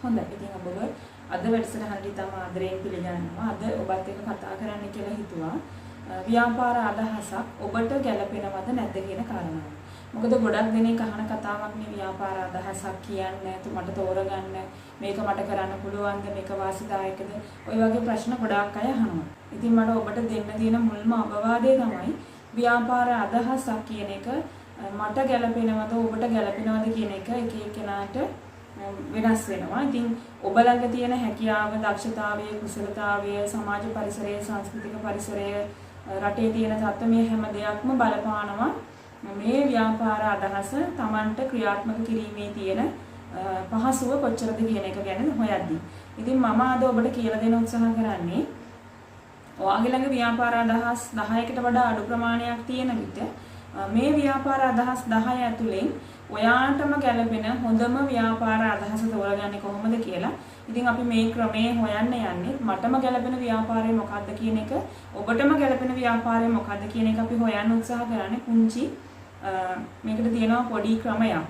හොඳයි. ඉතින් ඔබව අද වැඩසටහනට තම ආදරයෙන් පිළිගන්නවා. අද ඔබත් එක්ක කතා කරන්න කියලා හිතුවා. ව්‍යාපාර අදහසක් ඔබට ගැළපෙනවද නැද්ද කියන කාරණාව. මොකද ගොඩක් දෙනෙක් අහන කතාවක් නේ ව්‍යාපාර අදහසක් කියන්නේ මට තෝරගන්න මේක මට කරන්න පුළුවන්ද මේක වාසිදායකද ඔය වගේ ප්‍රශ්න ගොඩාක් අය අහනවා. ඉතින් මට ඔබට දෙන්න තියෙන මුල්ම අවවාදය තමයි ව්‍යාපාර අදහසක් කියන එක මට ගැළපෙනවද ඔබට ගැළපෙනවද කියන එක එක එක්කෙනාට වෙනස් වෙනවා. ඉතින් ඔබ ළඟ තියෙන හැකියාව, දක්ෂතාවය, කුසලතාවය, සමාජ පරිසරය, සංස්කෘතික පරිසරය, රටේ තියෙන තත්ත්ව මේ හැම දෙයක්ම බලපානවා මේ ව්‍යාපාර අදහස Tamanට ක්‍රියාත්මක කිරීමේ තියෙන පහසුව කොච්චරද කියන එක ගැන හොයද්දී. ඉතින් මම අද ඔබට කියලා දෙන්න උත්සාහ කරන්නේ ඔයාගේ ළඟ ව්‍යාපාර අදහස් 10කට වඩා අඩු ප්‍රමාණයක් තියෙන විට මේ ව්‍යාපාර අදහස් 10 ඇතුලෙන් ඔයාටම ගැළපෙන හොඳම ව්‍යාපාර අදහස තෝරගන්නේ කොහොමද කියලා. ඉතින් අපි මේ ක්‍රමයේ හොයන්න යන්නේ මටම ගැළපෙන ව්‍යාපාරය මොකක්ද කියන එක, ඔබටම ගැළපෙන ව්‍යාපාරය මොකක්ද කියන එක අපි හොයන්න උත්සාහ කරන්නේ. පුංචි මේකට තියෙනවා පොඩි ක්‍රමයක්.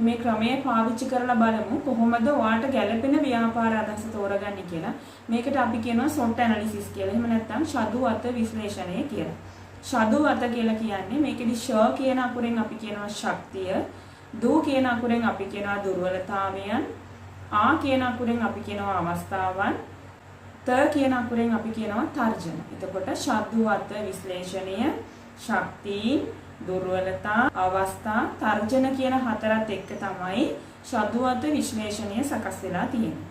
මේ ක්‍රමය පාවිච්චි කරලා බලමු කොහොමද ඔයාට ගැළපෙන ව්‍යාපාර අදහස තෝරගන්නේ කියලා. මේකට අපි කියනවා SWOT ඇනලිසිස් කියලා. එහෙම නැත්නම් ෂඩු අත විශ්ලේෂණය කියලා. ෂඩු අත කියලා කියන්නේ මේකෙදි ෂ කියන අකුරෙන් අපි කියනවා ශක්තිය, දු කියන අකුරෙන් අපි කියනවා දුර්වලතාවයන්, ආ කියන අකුරෙන් අපි කියනවා අවස්ථාවන්, ත කියන අකුරෙන් අපි කියනවා තර්ජන. එතකොට ෂඩු අත විශ්ලේෂණය, ශක්ති, දුර්වලතා, අවස්ථා, තර්ජන කියන හතරත් එක්ක තමයි ෂඩු අත විශ්ලේෂණය සකස් වෙලා තියෙන්නේ.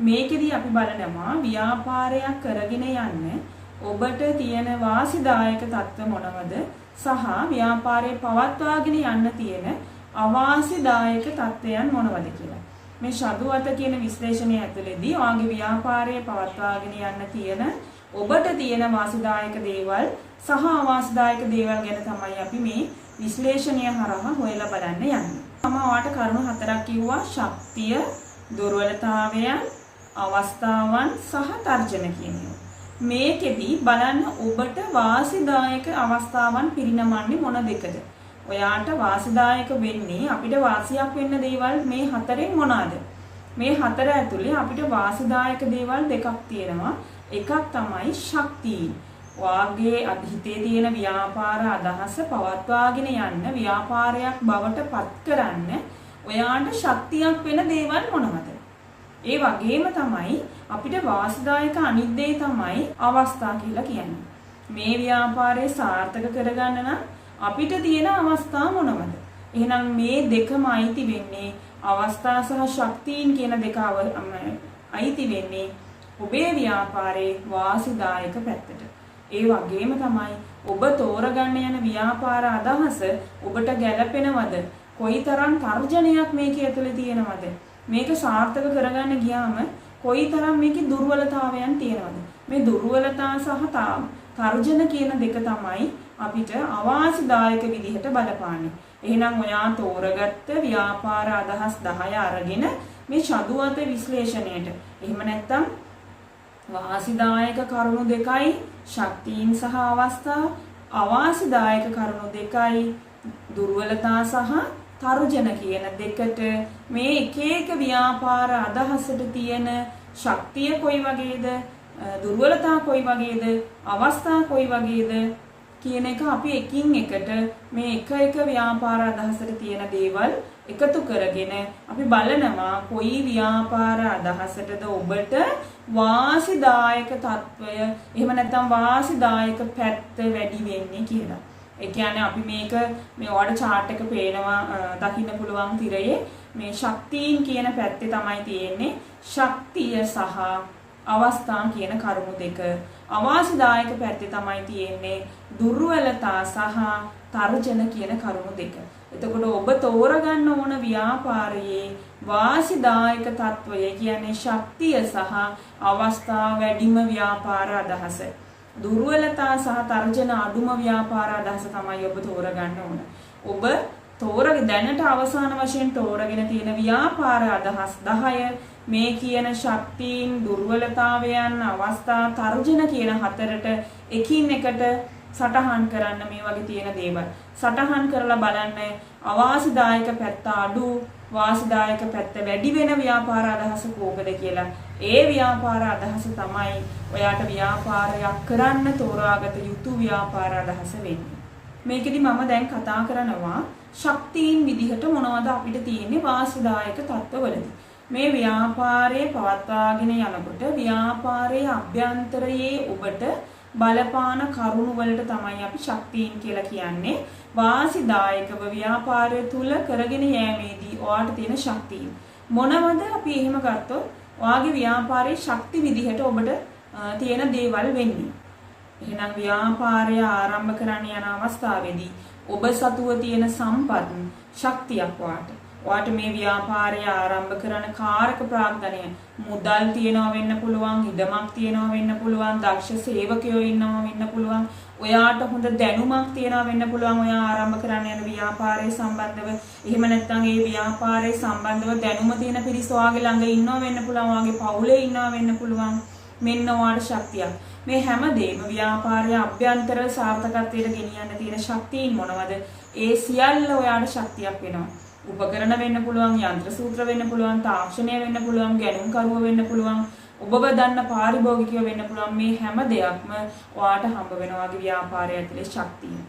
මේකෙදි අපි බලනවා ව්‍යාපාරයක් කරගෙන යන්න ඔබට තියෙන වාසිදායක තත්ත්ව මොනවද සහ ව්‍යාපාරේ පවත්වාගෙන යන්න තියෙන අවාසිදායක තත්ත්වයන් මොනවද කියලා. මේ ෂඩු අත කියන විශ්ලේෂණය ඇතුළේදී ඔයාගේ ව්‍යාපාරය පවත්වාගෙන යන්න තියෙන ඔබට තියෙන වාසිදායක දේවල් සහ අවාසිදායක දේවල් ගැන තමයි අපි මේ විශ්ලේෂණය හරහා හොයලා බලන්න යන්නේ. මම ඔයාලට කරුණු හතරක් කිව්වා: ශක්තිය, දුර්වලතාවයන්, අවස්ථාවන් සහ තර්ජන කියන ඒවා. මේකෙදි බලන්න ඔබට වාසිදායක අවස්ථාවන් පිරිනමන්නේ මොන දෙකද? ඔයාට වාසිදායක වෙන්නේ අපිට වාසියක් වෙන්න දේවල් මේ හතරෙන් මොනවාද? මේ හතර ඇතුලේ අපිට වාසිදායක දේවල් දෙකක් තියෙනවා. එකක් තමයි ශක්තිය. ඔයාගේ හිතේ තියෙන ව්‍යාපාර අදහස පවත්වාගෙන යන්න ව්‍යාපාරයක් බවට පත් කරන්න ඔයාට ශක්තියක් වෙන දේවල් මොනවද? ඒ වගේම තමයි අපිට වාසිදායක අනිත් දේ තමයි අවස්ථා කියලා කියන්නේ. මේ ව්‍යාපාරය සාර්ථක කරගන්න නම් අපිට තියෙන අවස්ථා මොනවද? එහෙනම් මේ දෙකම අයිති වෙන්නේ අවස්ථා සහ ශක්තියින් කියන දෙක අයිති වෙන්නේ ඔබේ ව්‍යාපාරයේ වාසිදායක පැත්තට. ඒ වගේම තමයි ඔබ තෝරගන්න යන ව්‍යාපාර අදහස ඔබට ගැළපෙනවද? කොයිතරම් තර්ජනයක් මේකේ ඇතුලේ තියෙනවද? මේක සාර්ථක කරගන්න ගියාම කොයිතරම් මේකේ දුර්වලතාවයන් තියෙනවද? මේ දුර්වලතා සහ තර්ජන කියන දෙක තමයි අපිට අවාසිදායක විදිහට බලපාන්නේ. එහෙනම් ඔයා තෝරගත්ත ව්‍යාපාර අදහස් 10 අරගෙන මේ ෂඩු අත විශ්ලේෂණයට, එහෙම නැත්නම් වාසිදායක කරුණු දෙකයි ශක්තියින් සහ අවස්ථා, අවාසිදායක කරුණු දෙකයි දුර්වලතා සහ තර්ජන කියන දෙකට මේ එක එක ව්‍යාපාර අදහසට තියෙන ශක්තිය කොයි වගේද, දුර්වලතා කොයි වගේද, අවස්ථා කොයි වගේද කියන එක අපි එකින් එකට මේ එක ව්‍යාපාර අදහසට තියෙන දේවල් එකතු කරගෙන අපි බලනවා කොයි ව්‍යාපාර අදහසටද ඔබට වාසිදායක తত্ত্বය, එහෙම නැත්නම් වාසිදායක පැත්ත වැඩි වෙන්නේ කියලා. ඒ කියන්නේ අපි මේ ඔයාලට chart එක පේනවා දකින්න පුළුවන් තිරයේ මේ ශක්තියින් කියන පැත්තේ තමයි තියෙන්නේ ශක්තිය සහ අවස්ථා කියන කරුණු දෙක. අවාසිදායක පැත්තේ තමයි තියෙන්නේ දුර්වලතා සහ තර්ජන කියන කරුණු දෙක. එතකොට ඔබ තෝරගන්න ඕන ව්‍යාපාරයේ වාසිදායක తত্ত্বය කියන්නේ ශක්තිය සහ අවස්ථා වැඩිම ව්‍යාපාර අදහස. දුර්වලතා සහ තර්ජන අඩුම ව්‍යාපාර අදහස තමයි ඔබ තෝරගන්න ඕන. ඔබ දැනට අවසාන වශයෙන් තෝරගෙන තියෙන ව්‍යාපාර අදහස් 10 මේ කියන ශක්තියින්, දුර්වලතාවයන්, අවස්ථා, තර්ජන කියන හතරට එකින් එකට සටහන් කරන්න මේ වගේ තියෙන දේවල්. සටහන් කරලා බලන්න අවාසිදායක පැත්ත අඩු වාසිදායක පැත්ත වැඩි වෙන ව්‍යාපාර අදහස කෝකද කියලා. ඒ ව්‍යාපාර අදහස තමයි ඔයාට ව්‍යාපාරයක් කරන්න තෝරාගත යුතු ව්‍යාපාර අදහස වෙන්නේ. මේකෙදි මම දැන් කතා කරනවා ශක්තියින් විදිහට මොනවද අපිට තියෙන්නේ වාසිදායක තත්ත්වවලදී. මේ ව්‍යාපාරයේ පවත්වාගෙන යනකොට ව්‍යාපාරයේ අභ්‍යන්තරයේ ඔබට බලපාන කරුණු වලට තමයි අපි ශක්තියින් කියලා කියන්නේ. වාසිදායකව ව්‍යාපාරය තුල කරගෙන යෑමේදී ඔයාට තියෙන ශක්තිය මොනවද? අපි එහෙම ගත්තොත් ඔයාගේ ව්‍යාපාරයේ ශක්ති විදිහට ඔබට තියෙන දේවල් වෙන්නේ. එහෙනම් ව්‍යාපාරය ආරම්භ කරන්න යන අවස්ථාවේදී ඔබ සතුව තියෙන සම්පත් ශක්තියක් ඔයාට මේ ව්‍යාපාරය ආරම්භ කරන කාරක ප්‍රාග්ධනය මුදල් තියනවා වෙන්න පුළුවන්, ඉඩමක් තියනවා වෙන්න පුළුවන්, දක්ෂ සේවකයෝ ඉන්නවා වෙන්න පුළුවන්, ඔයාට හොඳ දැනුමක් තියනවා වෙන්න පුළුවන් ඔයා ආරම්භ කරන්න යන ව්‍යාපාරය සම්බන්ධව. එහෙම නැත්නම් ඒ ව්‍යාපාරය සම්බන්ධව දැනුම තියෙන පිරිස ඔයාගේ ළඟ ඉන්නවා වෙන්න පුළුවන්, ඔයාගේ පවුලේ ඉන්නවා වෙන්න පුළුවන්. මෙන්න ඔයාට ශක්තියක්. මේ හැමදේම ව්‍යාපාරයේ අභ්‍යන්තර සාර්ථකත්වයට ගෙනියන්න තියෙන ශක්තියින් මොනවද? ඒ සියල්ල ඔයාට ශක්තියක් වෙනවා. උපකරණ වෙන්න පුළුවන්, යන්ත්‍ර සූත්‍ර වෙන්න පුළුවන්, තාක්ෂණය වෙන්න පුළුවන්, ගැණුම් කරුව වෙන්න පුළුවන්, ඔබව දන්න පාරිභෝගිකයෝ වෙන්න පුළුවන්. මේ හැම දෙයක්ම ඔයාට හම්බ වෙනවා වගේ ව්‍යාපාරය ඇතුලේ ශක්තිය.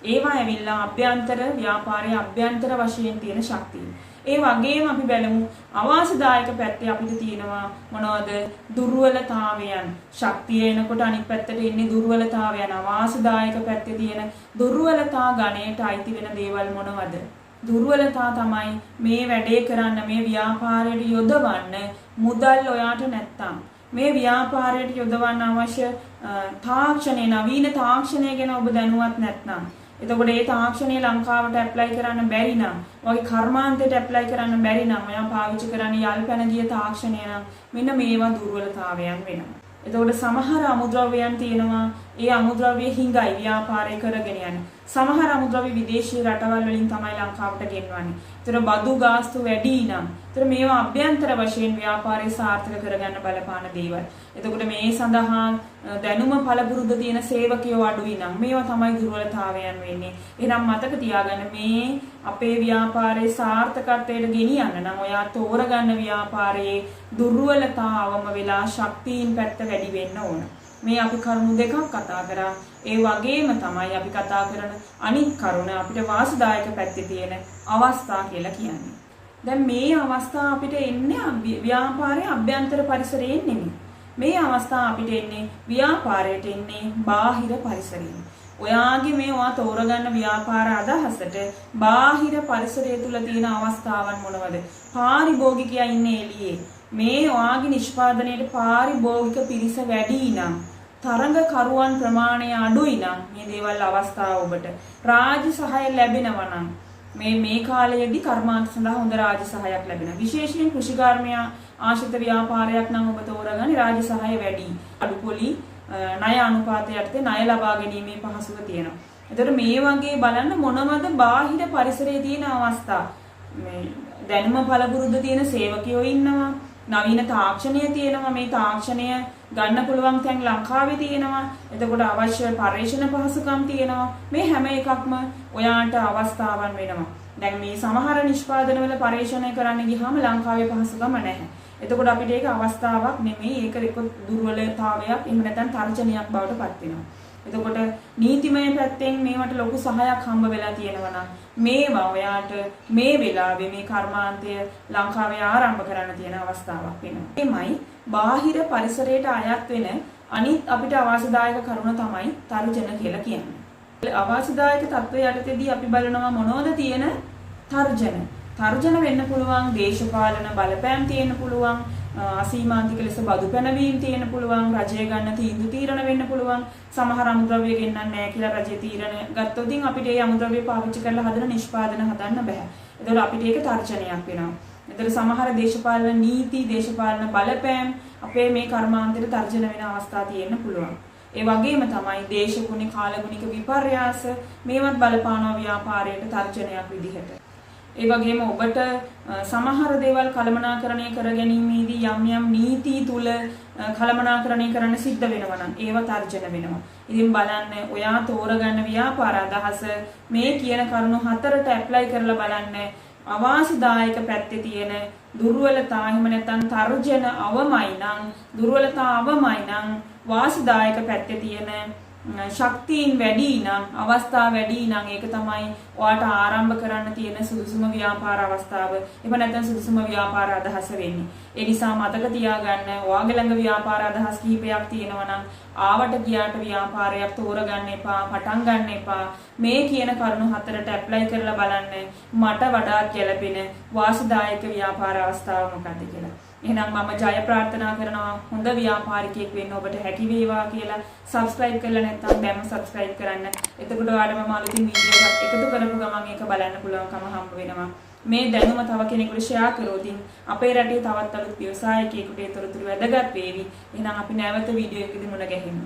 ඒවා ඇවිල්ලා අභ්‍යන්තර ව්‍යාපාරයේ අභ්‍යන්තර වශයෙන් තියෙන ශක්තිය. ඒ වගේම අපි බලමු අවාසිදායක පැත්තේ අපිට තියෙනවා මොනවද? දුර්වලතාවයන්. ශක්තිය එනකොට අනිත් පැත්තට එන්නේ දුර්වලතාවයන්. අවාසිදායක පැත්තේ තියෙන දුර්වලතා ගණයට අයිති වෙන දේවල් මොනවද? දුර්වලතා තමයි මේ වැඩේ කරන්න, මේ ව්‍යාපාරයට යොදවන්න මුදල් ඔයාට නැත්තම්, මේ ව්‍යාපාරයට යොදවන්න අවශ්‍ය තාක්ෂණය, නවීන තාක්ෂණය ගැන ඔබ දැනුවත් නැත්නම්, එතකොට ඒ තාක්ෂණය ලංකාවට ඇප්ලයි කරන්න බැරි නම්, වගේ කර්මාන්තයට ඇප්ලයි කරන්න බැරි නම්, ඔයා පාවිච්චි කරන්නේ යල් පැන ගිය තාක්ෂණය නම් මෙන්න මේවා දුර්වලතාවයන් වෙනවා. එතකොට සමහර අමුද්‍රව්‍යයන් තියෙනවා, ඒ අමුද්‍රව්‍ය හිඟයි ව්‍යාපාරය කරගෙන යන. සමහර අමුද්‍රව්‍ය විදේශීය රටවල් වලින් තමයි ලංකාවට ගෙන්වන්නේ. ඒතර බදු ගාස්තු වැඩි නම්, ඒතර මේවා අභ්‍යන්තර වශයෙන් ව්‍යාපාරය සාර්ථක කරගන්න බලපාන දේවල්. එතකොට මේ සඳහා දැනුම පළපුරුදු තියෙන සේවකයෝ අඩුයි නම් මේවා තමයි දුර්වලතාවයන් වෙන්නේ. එහෙනම් මතක තියාගන්න මේ අපේ ව්‍යාපාරයේ සාර්ථකත්වයට ගෙනියන්න නම් ඔයා තෝරගන්න ව්‍යාපාරයේ දුර්වලතාවම වෙලා ශක්තියින් පැත්ත වැඩි වෙන්න ඕන. මේ අපි කරුණු දෙකක් කතා කරා. ඒ වගේම තමයි අපි කතා කරන අනිත් කරුණ අපිට වාසිදායක පැත්තේ තියෙන අවස්ථා කියලා කියන්නේ. දැන් මේ අවස්ථා අපිට එන්නේ ව්‍යාපාරයේ අභ්‍යන්තර පරිසරයෙන් නෙමෙයි. මේ අවස්ථා අපිට එන්නේ ව්‍යාපාරයට එන්නේ බාහිර පරිසරයෙන්. ඔයාගේ මේවා තෝරගන්න ව්‍යාපාර අදහසට බාහිර පරිසරය තුල තියෙන අවස්ථාවන් මොනවද? පාරිභෝගිකයා ඉන්නේ එළියේ. මේ ඔයාගේ නිෂ්පාදනයේ පාරිභෝගික පිරිස වැඩි නම්, තරඟකරුවන් ප්‍රමාණය අඩුයි නම් මේ දේවල් අවස්ථාව ඔබට රාජ්‍ය සහාය ලැබෙනවා නම් මේ කාලයේදී කර්මාන්ත සඳහා හොඳ රාජ්‍ය සහායක් ලැබෙනවා. විශේෂයෙන් කෘෂිකාර්මික ආශ්‍රිත ව්‍යාපාරයක් නම් ඔබ තෝරගන්නේ රාජ්‍ය සහාය වැඩි. අඩුපොලි ණය අනුපාතය යටතේ ණය ලබා ගැනීමේ පහසුව තියෙනවා. එතකොට මේ වගේ බලන්න මොනවද බාහිර පරිසරයේ තියෙන අවස්ථා. මේ දැනුම පළපුරුද්ද තියෙන සේවකයෝ ඉන්නවා. නවීන තාක්ෂණය තියෙනවා. මේ තාක්ෂණය ගන්න පුළුවන් තැන් ලංකාවේ තියෙනවා. එතකොට අවශ්‍ය පරීක්ෂණ පහසුකම් තියෙනවා. මේ හැම එකක්ම ඔයාට අවස්ථාවන් වෙනවා. දැන් මේ සමහර නිෂ්පාදනවල පරීක්ෂණය කරන්න ගියාම ලංකාවේ පහසුකම් නැහැ. එතකොට අපිට ඒක අවස්ථාවක් නෙමෙයි. ඒක එක්ක දුර්වලතාවයක්, එහෙම නැත්නම් තර්ජනයක් බවට පත් වෙනවා. එතකොට නීතිමය පැත්තෙන් මේවට ලොකු සහායක් හම්බ වෙලා තියෙනවා නම් මේවා ඔයාට මේ වෙලාවේ මේ කර්මාන්තය ලංකාවේ ආරම්භ කරන්න තියෙන අවස්ථාවක් වෙනවා. එමයි බාහිර පරිසරයට අයත් වෙන අනිත් අපිට අවාසිදායක කරුණ තමයි තර්ජන කියලා කියන්නේ. අවාසිදායක තත්ත්වය යටතේදී අපි බලනවා මොනවද තියෙන තර්ජන. තර්ජන වෙන්න පුළුවන්, දේශපාලන බලපෑම් තියෙන්න පුළුවන්, අසීමාන්තික ලෙස බදු පැනවීම තියෙන්න පුළුවන්, රජය ගන්න තීන්දුව తీරන වෙන්න පුළුවන්. සමහර අමුද්‍රව්‍ය ගෙන්නන්නේ නැහැ කියලා රජය තීරණ ගත්තොත් අපිට ඒ අමුද්‍රව්‍ය පාවිච්චි කරලා හදන නිෂ්පාදන හදන්න බෑ. ඒතකොට අපිට ඒක තර්ජනයක් වෙනවා. ඒතකොට සමහර දේශපාලන නීති, දේශපාලන බලපෑම් අපේ මේ කර්මාන්තයට තර්ජන වෙන අවස්ථා තියෙන්න පුළුවන්. ඒ වගේම තමයි දේශගුණික කාලගුණික විපර්යාස මේවත් බලපානවා ව්‍යාපාරයට තර්ජනයක් විදිහට. ඒ වගේම ඔබට සමහර දේවල් කළමනාකරණය කර ගැනීමේදී යම් යම් නීති තුල කළමනාකරණය කරන්න සිද්ධ වෙනවා නම් ඒව තර්ජන වෙනවා. ඉතින් බලන්න ඔයා තෝරගන්න ව්‍යාපාර අදහස මේ කියන කරුණු හතරට ඇප්ලයි කරලා බලන්න. අවාසිදායක පැත්තේ තියෙන දුර්වලතා එහෙම නැත්නම් තර්ජන අවමයි නම් දුර්වලතා අවමයි නම් වාසිදායක පැත්තේ තියෙන ශක්තියින් වැඩි නම් අවස්ථා වැඩි නම් ඒක තමයි ඔයාට ආරම්භ කරන්න තියෙන සුදුසුම ව්‍යාපාර අවස්ථාව. එහෙම නැත්නම් සුදුසුම ව්‍යාපාර අදහස වෙන්නේ. ඒ නිසා මතක තියාගන්න ඔයාගේ ළඟ ව්‍යාපාර අදහස් කිහිපයක් තියෙනවා නම් ආවට ගියාට ව්‍යාපාරයක් තෝරගන්න එපා, පටන් ගන්න එපා. මේ කියන කරුණු හතරට ඇප්ලයි කරලා බලන්න මට වඩාත් ගැළපෙන වාසිදායක ව්‍යාපාර අවස්ථාව මොකක්ද කියලා. එහෙනම් මම ජය ප්‍රාර්ථනා කරනවා හොඳ ව්‍යාපාරිකයෙක් වෙන්න ඔබට හැකි වේවා කියලා. subscribe කරලා නැත්නම් දැන්ම subscribe කරන්න. එතකොට ඔයාලට මම අලුතින් වීඩියෝ එකක් එකතු කරපු ගමන් ඒක බලන්න පුළුවන්කම හම්බ වෙනවා. මේ දැනුම තව කෙනෙකුට share කරොත් අපේ රටේ තවත් අලුත් ව්‍යවසායකයෙකුට ඒ තොරතුරු වැදගත් වේවි. එහෙනම් අපි නැවත වීඩියෝ එකකදී මුණ ගැහෙමු.